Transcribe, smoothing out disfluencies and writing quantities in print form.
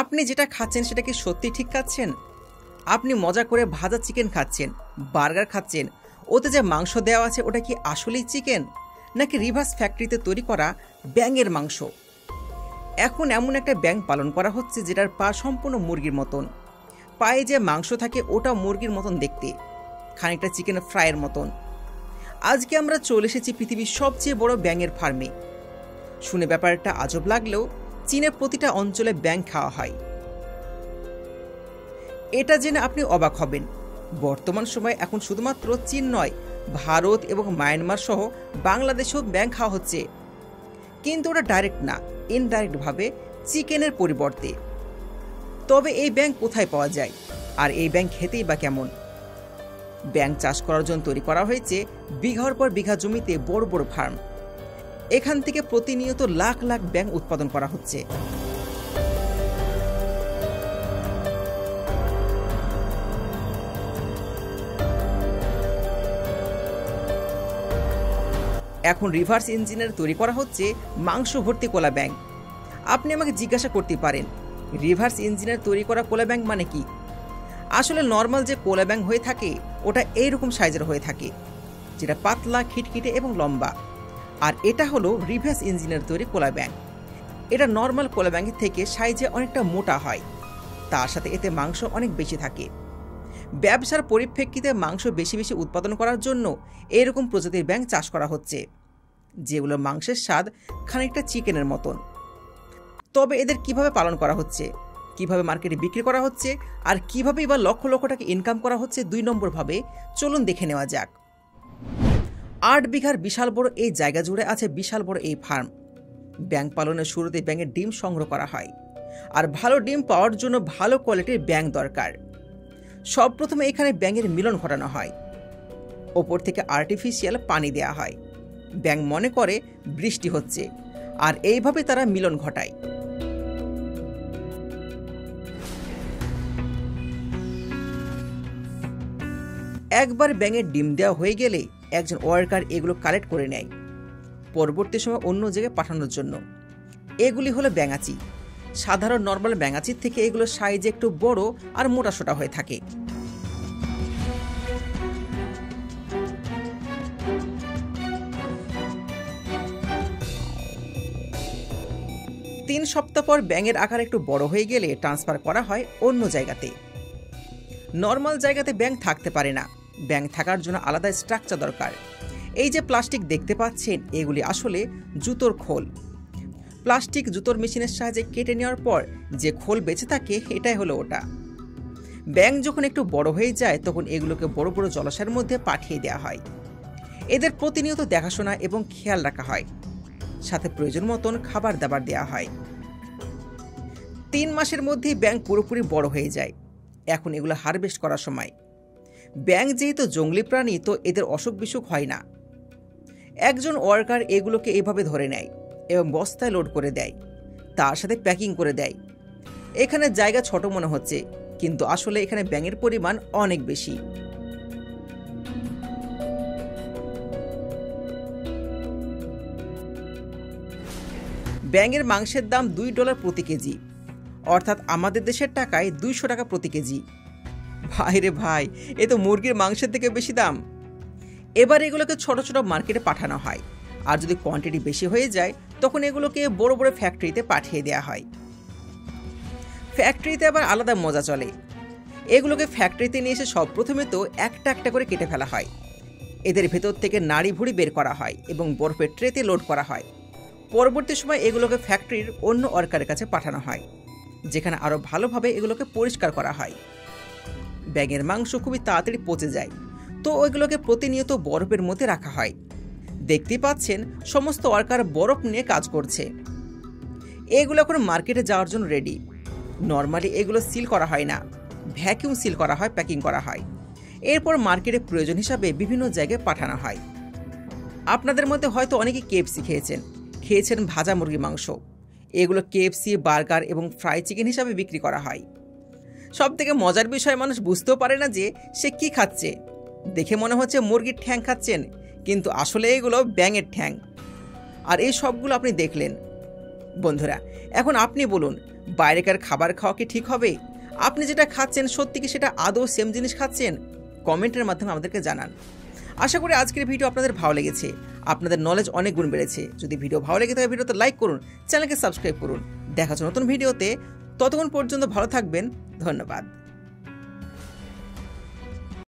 আপনি যেটা খাচ্ছেন সেটা কি সত্যি ঠিক খাচ্ছেন? আপনি মজা করে ভাজা চিকেন খাচ্ছেন, বার্গার খাচ্ছেন, ওতে যে মাংস দেওয়া আছে ওটা কি আসলেই চিকেন, নাকি রিভার্স ফ্যাক্টরিতে তৈরি করা ব্যাঙের মাংস? এখন এমন একটা ব্যাঙ পালন করা হচ্ছে যেটার পা সম্পূর্ণ মুরগির মতন, পায়ে যে মাংস থাকে ওটা মুরগির মতন দেখতে, খানিকটা চিকেন ফ্রাইয়ের মতন। আজকে আমরা চলে এসেছি পৃথিবীর সবচেয়ে বড় ব্যাঙের ফার্মে। শুনে ব্যাপারটা আজব লাগলেও চীনের প্রতিটা অঞ্চলে ব্যাঙ খাওয়া হয়। এটা জেনে আপনি অবাক হবেন, বর্তমান সময়ে এখন শুধুমাত্র চীন নয়, ভারত এবং মায়ানমার সহ বাংলাদেশেও ব্যাঙ খাওয়া হচ্ছে। কিন্তু ওটা ডাইরেক্ট না, ইনডাইরেক্টভাবে চিকেনের পরিবর্তে। তবে এই ব্যাঙ কোথায় পাওয়া যায়, আর এই ব্যাঙ খেতেই বা কেমন? ব্যাঙ চাষ করার জন্য তৈরি করা হয়েছে বিঘার পর বিঘা জমিতে বড় বড় ফার্ম। এখান থেকে প্রতিনিয়ত লাখ লাখ ব্যাঙ উৎপাদন করা হচ্ছে। এখন রিভার্স ইঞ্জিনের তৈরি করা হচ্ছে মাংস ভর্তি কোলা ব্যাঙ। আপনি আমাকে জিজ্ঞাসা করতে পারেন, রিভার্স ইঞ্জিনের তৈরি করা কোলা ব্যাঙ মানে কি? আসলে নর্মাল যে কোলা ব্যাঙ হয়ে থাকে ওটা এইরকম সাইজের হয়ে থাকে, যেটা পাতলা, খিটখিটে এবং লম্বা। আর এটা হলো রিভার্স ইঞ্জিনের তৈরি কোলা ব্যাঙ। এটা নর্মাল কোলা ব্যাঙের থেকে সাইজে অনেকটা মোটা হয়, তার সাথে এতে মাংস অনেক বেশি থাকে। ব্যবসার পরিপ্রেক্ষিতে মাংস বেশি বেশি উৎপাদন করার জন্য এরকম প্রজাতির ব্যাঙ চাষ করা হচ্ছে, যেগুলো মাংসের স্বাদ খানিকটা চিকেনের মতন। তবে এদের কিভাবে পালন করা হচ্ছে, কিভাবে মার্কেটে বিক্রি করা হচ্ছে, আর কিভাবেই বা লক্ষ লক্ষ টাকা ইনকাম করা হচ্ছে 2 নম্বর ভাবে, চলুন দেখে নেওয়া যাক। 8 বিঘার বিশাল বড় এই জায়গা জুড়ে আছে বিশাল বড় এই ফার্ম। ব্যাঙ পালনের শুরুতে ব্যাঙের ডিম সংগ্রহ করা হয়, আর ভালো ডিম পাওয়ার জন্য ভালো কোয়ালিটির ব্যাঙ দরকার। সব প্রথমে এখানে ব্যাঙের মিলন ঘটানো হয়। ওপর থেকে আর্টিফিশিয়াল পানি দেয়া হয়। ব্যাঙ মনে করে বৃষ্টি হচ্ছে, আর এইভাবে তারা মিলন ঘটায়। একবার ব্যাঙের ডিম দেওয়া হয়ে গেলে একজন ওয়ার্কার এগুলো কালেক্ট করে নেয়, পরবর্তী সময় অন্য জায়গায় পাঠানোর জন্য। এগুলি হলো ব্যাঙাচি। সাধারণ নর্মাল ব্যাঙাচির থেকে এগুলো সাইজে একটু বড় আর মোটাসোটা হয়ে থাকে। তিন সপ্তাহ পর ব্যাঙের আকার একটু বড় হয়ে গেলে ট্রান্সফার করা হয় অন্য জায়গাতে। নর্মাল জায়গাতে ব্যাঙ থাকতে পারে না, ব্যাঙ থাকার জন্য আলাদা স্ট্রাকচার দরকার। এই যে প্লাস্টিক দেখতে পাচ্ছেন, এগুলি আসলে জুতোর খোল। প্লাস্টিক জুতোর মেশিনের সাহায্যে কেটে নেওয়ার পর যে খোল বেঁচে থাকে, এটাই হলো ওটা। ব্যাঙ যখন একটু বড় হয়ে যায় তখন এগুলোকে বড় বড় জলাশয়ের মধ্যে পাঠিয়ে দেওয়া হয়। এদের প্রতিনিয়ত দেখাশোনা এবং খেয়াল রাখা হয়, সাথে প্রয়োজন মতন খাবার দাবার দেওয়া হয়। 3 মাসের মধ্যেই ব্যাঙ পুরোপুরি বড় হয়ে যায়। এখন এগুলো হারভেস্ট করার সময়। ব্যাঙ যেহেতু জঙ্গলি প্রাণী, তো এদের অসুখ বিসুখ হয় না। একজন ওয়ার্কার এগুলোকে এভাবে ধরে নেয় এবং বস্তায় লোড করে দেয়, তার সাথে প্যাকিং করে দেয়। এখানে জায়গা ছোট মনে হচ্ছে, কিন্তু আসলে এখানে ব্যাঙের পরিমাণ অনেক বেশি। ব্যাঙের মাংসের দাম $2 প্রতি কেজি, অর্থাৎ আমাদের দেশের টাকায় 200 টাকা প্রতি কেজি। ভাই রে ভাই, এ তো মুরগির মাংসের থেকে বেশি দাম। এবার এগুলোকে ছোট ছোট মার্কেটে পাঠানো হয়, আর যদি কোয়ান্টিটি বেশি হয়ে যায় তখন এগুলোকে বড় বড় ফ্যাক্টরিতে পাঠিয়ে দেওয়া হয়। ফ্যাক্টরিতে আবার আলাদা মজা চলে। এগুলোকে ফ্যাক্টরিতে নিয়ে এসে সব প্রথমে তো একটা একটা করে কেটে ফেলা হয়। এদের ভেতর থেকে নাড়ি ভুড়ি বের করা হয় এবং বরফের ট্রেতে লোড করা হয়। পরবর্তী সময় এগুলোকে ফ্যাক্টরির অন্য ওয়ার্কারের কাছে পাঠানো হয়, যেখানে আরও ভালোভাবে এগুলোকে পরিষ্কার করা হয়। ব্যাঙের মাংস খুবই তাড়াতাড়ি পচে যায়, তো ওইগুলোকে প্রতিনিয়ত বরফের মধ্যে রাখা হয়। দেখতে পাচ্ছেন সমস্ত ওয়ার্কার বরফ নিয়ে কাজ করছে। এগুলো এখন মার্কেটে যাওয়ার জন্য রেডি। নর্মালি এগুলো সিল করা হয় না, ভ্যাকিউম সিল করা হয়, প্যাকিং করা হয়। এরপর মার্কেটে প্রয়োজন হিসাবে বিভিন্ন জায়গায় পাঠানো হয়। আপনাদের মধ্যে হয়তো অনেকে KFC খেয়েছেন ভাজা মুরগি মাংস। এগুলো KFC, বার্গার এবং ফ্রাই চিকেন হিসাবে বিক্রি করা হয়। সব থেকে মজার বিষয়, মানুষ বুঝতেও পারে না যে সে কি খাচ্ছে। দেখে মনে হচ্ছে মুরগির ঠ্যাং খাচ্ছেন, কিন্তু আসলে এগুলো ব্যাঙের ঠ্যাং। আর এই সবগুলো আপনি দেখলেন। বন্ধুরা, এখন আপনি বলুন, বাইরেকার খাবার খাওয়া কি ঠিক হবে? আপনি যেটা খাচ্ছেন সত্যি কি সেটা আদৌ সেম জিনিস খাচ্ছেন? কমেন্টের মাধ্যমে আমাদেরকে জানান। আশা করি আজকের ভিডিও আপনাদের ভালো লেগেছে, আপনাদের নলেজ অনেক গুণ বেড়েছে। যদি ভিডিও ভালো লেগে থাকে ভিডিওতে লাইক করুন, চ্যানেলকে সাবস্ক্রাইব করুন। দেখা হচ্ছে নতুন ভিডিওতে, ততক্ষণ পর্যন্ত ভালো থাকবেন। ধন্যবাদ।